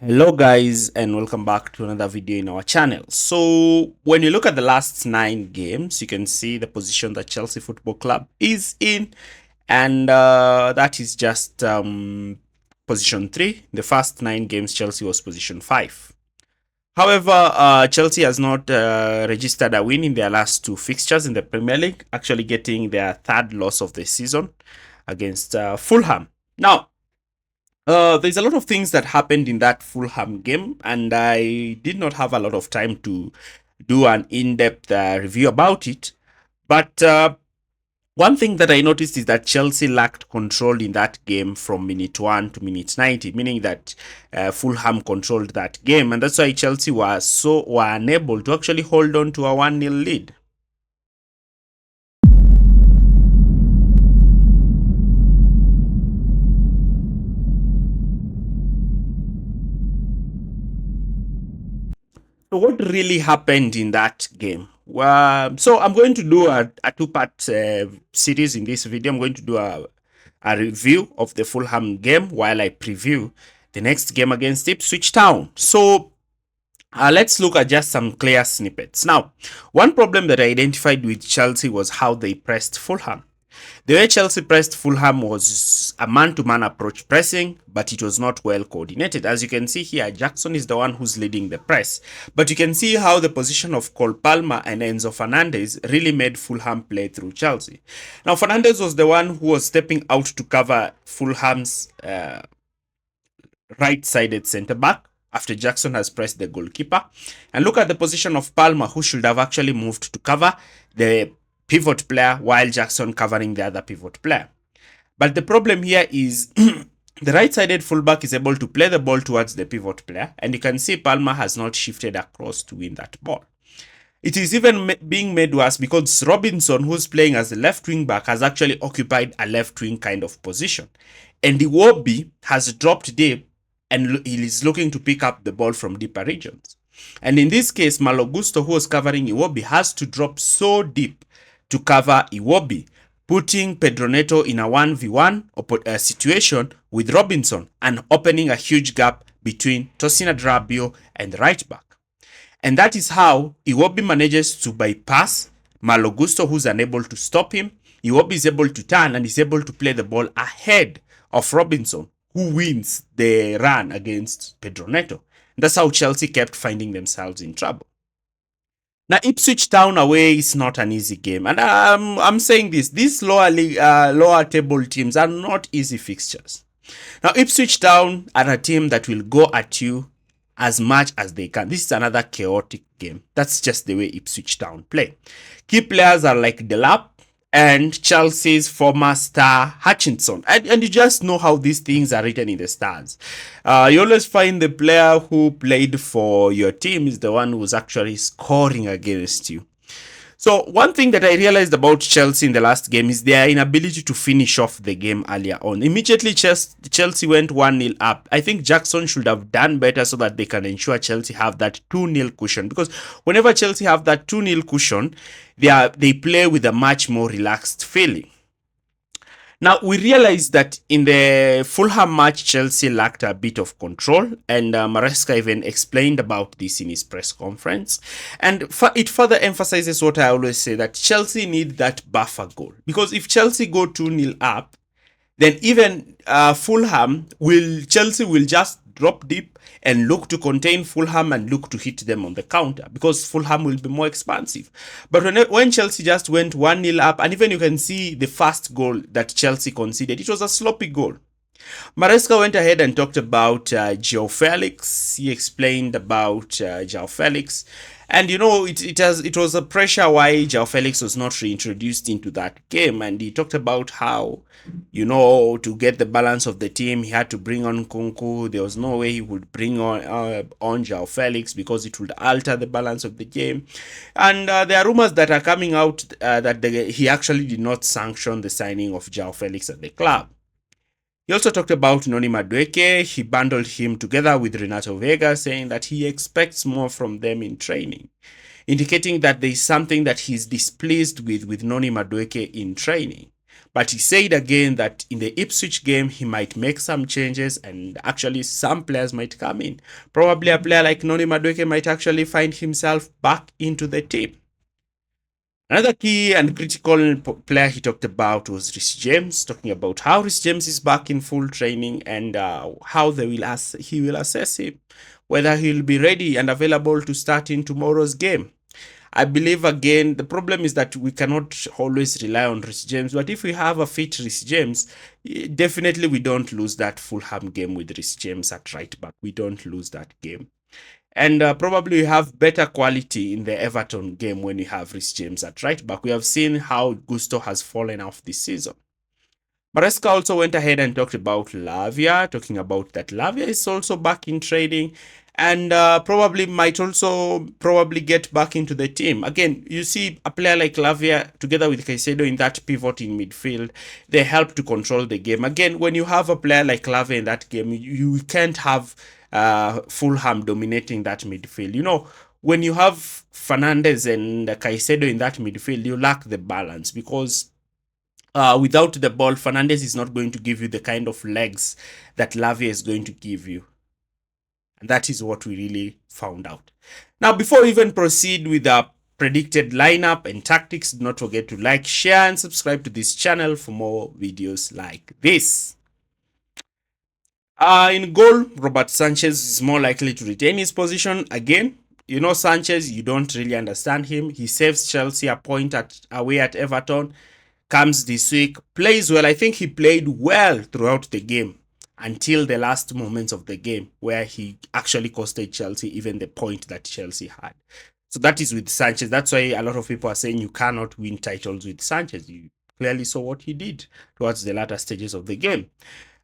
Hello guys, and welcome back to another video in our channel. So when you look at the last 9 games, you can see the position that Chelsea Football Club is in, and that is just position 3. The first 9 games Chelsea was position 5. However, Chelsea has not registered a win in their last 2 fixtures in the Premier League, actually getting their third loss of the season against Fulham. Now, there's a lot of things that happened in that Fulham game, and I did not have a lot of time to do an in-depth review about it. But one thing that I noticed is that Chelsea lacked control in that game from minute 1 to minute 90, meaning that Fulham controlled that game, and that's why Chelsea were unable to actually hold on to a 1-0 lead. So what really happened in that game? So I'm going to do a two-part series in this video. I'm going to do a review of the Fulham game while I preview the next game against Ipswich Town. So let's look at just some clear snippets. Now, one problem that I identified with Chelsea was how they pressed Fulham. The way Chelsea pressed Fulham was a man-to-man approach pressing, but it was not well coordinated. As you can see here, Jackson is the one who's leading the press. But you can see how the position of Cole Palmer and Enzo Fernandez really made Fulham play through Chelsea. Now, Fernandez was the one who was stepping out to cover Fulham's right-sided centre-back after Jackson has pressed the goalkeeper. And look at the position of Palmer, who should have actually moved to cover the pivot player while Jackson covering the other pivot player. But the problem here is the right-sided fullback is able to play the ball towards the pivot player, and you can see Palmer has not shifted across to win that ball. It is even being made worse because Robinson, who's playing as a left wing back, has actually occupied a left wing kind of position. And Iwobi has dropped deep and he is looking to pick up the ball from deeper regions. And in this case, Malo Gusto, who was covering Iwobi, has to drop so deep to cover Iwobi, putting Pedro Neto in a 1v1 situation with Robinson and opening a huge gap between Tosin Adrabio and the right back. And that is how Iwobi manages to bypass Malo Gusto, who's unable to stop him. Iwobi is able to turn and is able to play the ball ahead of Robinson, who wins the run against Pedro Neto. And that's how Chelsea kept finding themselves in trouble. Now, Ipswich Town away is not an easy game, and I'm saying this: these lower table teams are not easy fixtures. Now, Ipswich Town are a team that will go at you as much as they can. This is another chaotic game. That's just the way Ipswich Town play. Key players are like Delap and Chelsea's former star Hutchinson. And you just know how these things are written in the stars. You always find the player who played for your team is the one who's actually scoring against you. So one thing that I realized about Chelsea in the last game is their inability to finish off the game earlier on. Immediately Chelsea went 1-0 up. I think Jackson should have done better so that they can ensure Chelsea have that 2-0 cushion. Because whenever Chelsea have that 2-0 cushion, they play with a much more relaxed feeling. Now, we realized that in the Fulham match, Chelsea lacked a bit of control, and Maresca even explained about this in his press conference. And it further emphasizes what I always say, that Chelsea need that buffer goal. Because if Chelsea go 2-0 up, then even Chelsea will just drop deep and look to contain Fulham and look to hit them on the counter, because Fulham will be more expansive. But when Chelsea just went 1-0 up, and even you can see the first goal that Chelsea conceded, it was a sloppy goal. Maresca went ahead and talked about João Felix. He explained about João Felix. And you know, it was a pressure why João Felix was not reintroduced into that game. And he talked about how, you know, to get the balance of the team, he had to bring on Kunku. There was no way he would bring on João Felix because it would alter the balance of the game. And there are rumors that are coming out that he actually did not sanction the signing of João Felix at the club. He also talked about Noni Madueke. He bundled him together with Renato Vega, saying that he expects more from them in training, indicating that there is something that he's displeased with Noni Madueke in training. But he said again that in the Ipswich game, he might make some changes and actually some players might come in. Probably a player like Noni Madueke might actually find himself back into the team. Another key and critical player he talked about was Reece James, talking about how Reece James is back in full training and how he will assess him, whether he'll be ready and available to start in tomorrow's game. I believe again the problem is that we cannot always rely on Reece James, but if we have a fit Reece James, definitely we don't lose that Fulham game with Reece James at right back. We don't lose that game. And probably we have better quality in the Everton game when we have Reece James at right back. We have seen how Gusto has fallen off this season. Maresca also went ahead and talked about Lavia, talking about that Lavia is also back in training and probably might also get back into the team. Again, you see a player like Lavia together with Caicedo in that pivot in midfield, they help to control the game. Again, when you have a player like Lavia in that game, you can't have Fulham dominating that midfield. You know, when you have Fernandez and Caicedo in that midfield, you lack the balance because without the ball, Fernandez is not going to give you the kind of legs that Lavia is going to give you. And that is what we really found out. Now, before we even proceed with the predicted lineup and tactics, do not forget to like, share, and subscribe to this channel for more videos like this. In goal, Robert Sanchez is more likely to retain his position again. You know, Sanchez, you don't really understand him. He saves Chelsea a point away at Everton, comes this week, plays well. I think he played well throughout the game until the last moments of the game where he actually costed Chelsea even the point that Chelsea had. So that is with Sanchez. That's why a lot of people are saying you cannot win titles with Sanchez. You clearly saw what he did towards the latter stages of the game.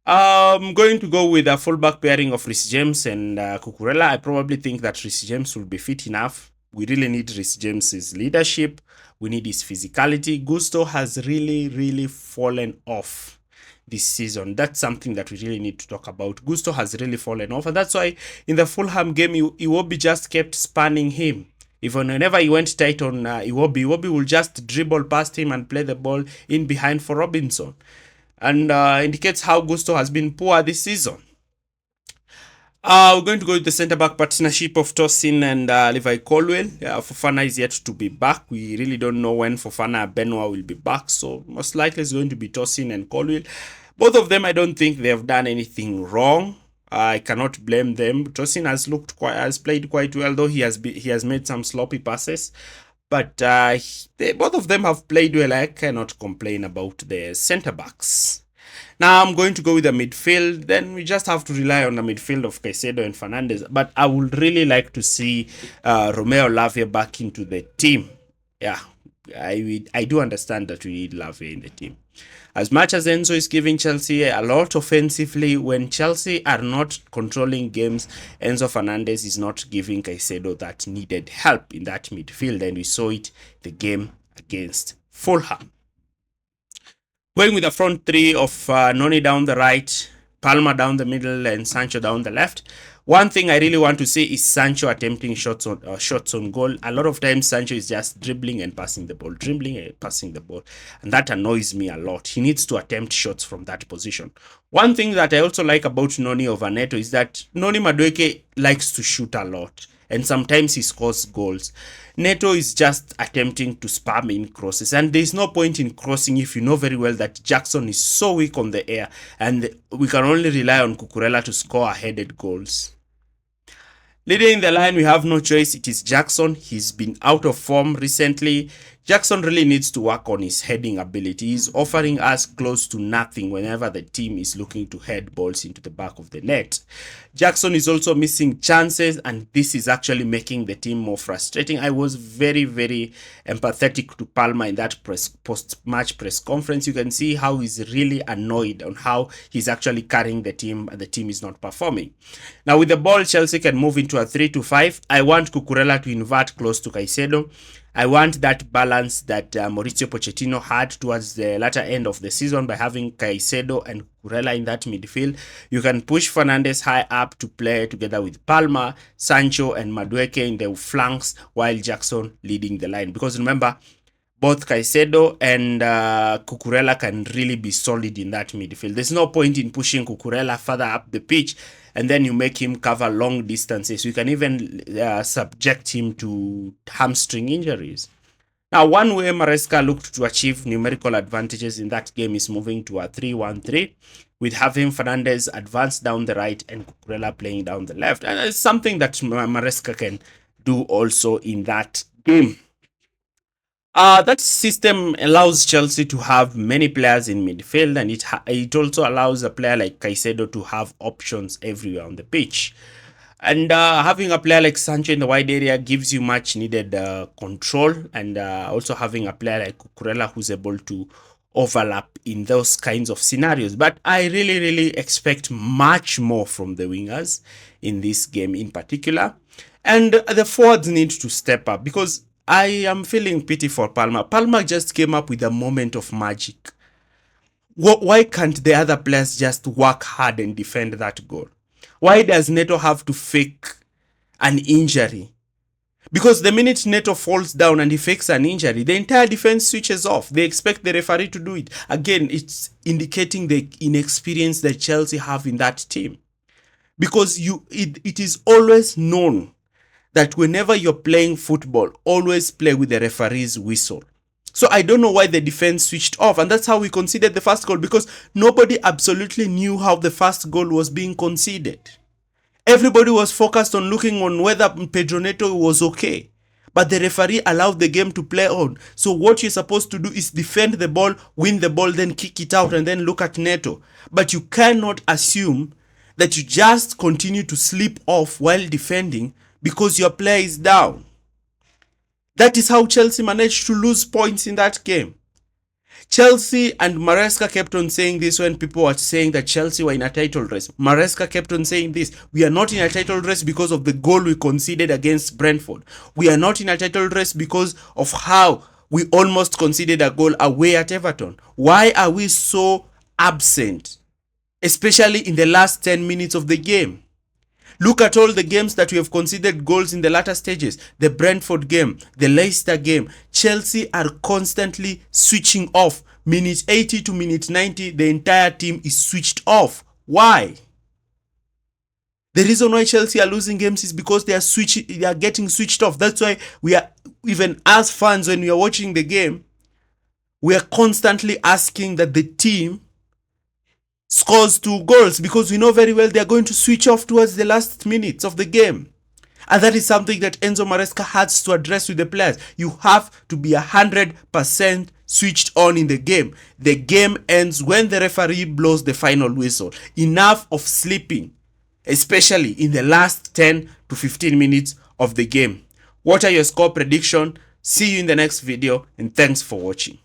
I'm going to go with a fullback pairing of Reece James and Cucurella. I probably think that Reece James will be fit enough. We really need Reece James's leadership. We need his physicality. Gusto has really fallen off this season. That's something that we really need to talk about. Gusto has really fallen off, and that's why in the Fulham game, Iwobi just kept spanning him. Even whenever he went tight on Iwobi will just dribble past him and play the ball in behind for Robinson. And indicates how Gusto has been poor this season. We're going to go with the centre-back partnership of Tosin and Levi Colwill. Fofana is yet to be back. We really don't know when Fofana and Benoit will be back. So most likely it's going to be Tosin and Colwill. Both of them, I don't think they have done anything wrong. I cannot blame them. Tosin has played quite well, though he has made some sloppy passes. But both of them have played well. I cannot complain about the centre-backs. Now I'm going to go with the midfield. Then we just have to rely on the midfield of Caicedo and Fernandez. But I would really like to see Romeo Lavia back into the team. Yeah, I do understand that we need Lavia in the team. As much as Enzo is giving Chelsea a lot offensively, when Chelsea are not controlling games, Enzo Fernandez is not giving Caicedo that needed help in that midfield, and we saw it the game against Fulham. Going with the front three of Noni down the right, Palma down the middle, and Sancho down the left. One thing I really want to see is Sancho attempting shots on goal. A lot of times Sancho is just dribbling and passing the ball, and that annoys me a lot. He needs to attempt shots from that position. One thing that I also like about Noni over Neto is that Noni Madueke likes to shoot a lot, and sometimes he scores goals. Neto is just attempting to spam in crosses, and there's no point in crossing if you know very well that Jackson is so weak on the air, and we can only rely on Cucurella to score headed goals. Leading the line, we have no choice. It is Jackson. He's been out of form recently. Jackson really needs to work on his heading ability. He's offering us close to nothing whenever the team is looking to head balls into the back of the net. Jackson is also missing chances, and this is actually making the team more frustrating. I was very empathetic to Palma in that post-match press conference. You can see how he's really annoyed on how he's actually carrying the team and the team is not performing. Now with the ball, Chelsea can move into a 3-5. I want Cucurella to invert close to Caicedo. I want that balance that Mauricio Pochettino had towards the latter end of the season by having Caicedo and Cucurella in that midfield. You can push Fernandez high up to play together with Palma, Sancho, and Madueke in the flanks while Jackson leading the line. Because remember, both Caicedo and Cucurella can really be solid in that midfield. There's no point in pushing Cucurella further up the pitch and then you make him cover long distances. You can even subject him to hamstring injuries. Now, one way Maresca looked to achieve numerical advantages in that game is moving to a 3-1-3, with having Fernandez advance down the right and Cucurella playing down the left. And it's something that Maresca can do also in that game. That system allows Chelsea to have many players in midfield, and it also allows a player like Caicedo to have options everywhere on the pitch. And having a player like Sancho in the wide area gives you much needed control, and also having a player like Cucurella who's able to overlap in those kinds of scenarios. But I really expect much more from the wingers in this game in particular. And the forwards need to step up, because I am feeling pity for Palmer. Palmer just came up with a moment of magic. Why can't the other players just work hard and defend that goal? Why does Neto have to fake an injury? Because the minute Neto falls down and he fakes an injury, the entire defense switches off. They expect the referee to do it. Again, it's indicating the inexperience that Chelsea have in that team. Because it is always known that whenever you're playing football, always play with the referee's whistle. So I don't know why the defense switched off, and that's how we conceded the first goal, because nobody absolutely knew how the first goal was being conceded. Everybody was focused on looking on whether Pedro Neto was okay, but the referee allowed the game to play on. So what you're supposed to do is defend the ball, win the ball, then kick it out, and then look at Neto. But you cannot assume that you just continue to slip off while defending because your player is down. That is how Chelsea managed to lose points in that game. Chelsea and Maresca kept on saying this when people were saying that Chelsea were in a title race. Maresca kept on saying this: we are not in a title race because of the goal we conceded against Brentford. We are not in a title race because of how we almost conceded a goal away at Everton. Why are we so absent, especially in the last 10 minutes of the game? Look at all the games that we have conceded goals in the latter stages. The Brentford game, the Leicester game. Chelsea are constantly switching off. Minute 80 to minute 90, the entire team is switched off. Why? The reason why Chelsea are losing games is because they are getting switched off. That's why we are, even as fans, when we are watching the game, we are constantly asking that the team scores 2 goals, because we know very well they are going to switch off towards the last minutes of the game. And that is something that Enzo Maresca has to address with the players. You have to be 100% switched on in the game. The game ends when the referee blows the final whistle. Enough of sleeping, especially in the last 10 to 15 minutes of the game. What are your score prediction? See you in the next video, and thanks for watching.